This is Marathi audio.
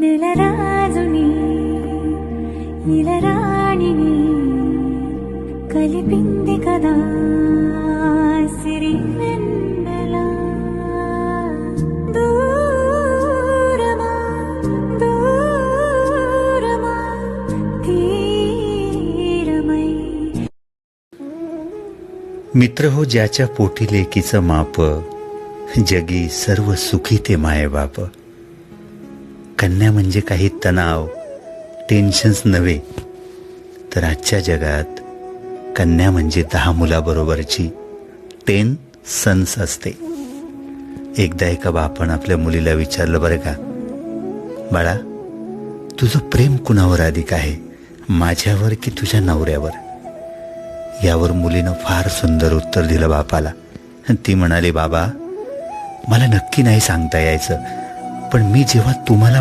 నెలరాజుని ఇలరాణిని కలిపింది కదా సిరి వెన్నెల దూరమా దూరమా धीरमय मित्र हो ज्याच्या पोटी लेकीचं माप, जगी सर्व सुखी ते मायबाप. कन्या म्हणजे काही तणाव टेन्शन्स नव्हे, तर आजच्या जगात कन्या म्हणजे 10 मुलाबरोबरची 10 सन्स असते. एकदा एका बापानं आपल्या मुलीला विचारलं, बरं का बाळा, तुझं प्रेम कुणावर अधिक आहे, माझ्यावर की तुझ्या नवऱ्यावर? यावर मुलीनं फार सुंदर उत्तर दिलं बापाला. ती म्हणाली, बाबा मला नक्की नाही सांगता यायचं, पण मी जेव्हा तुम्हाला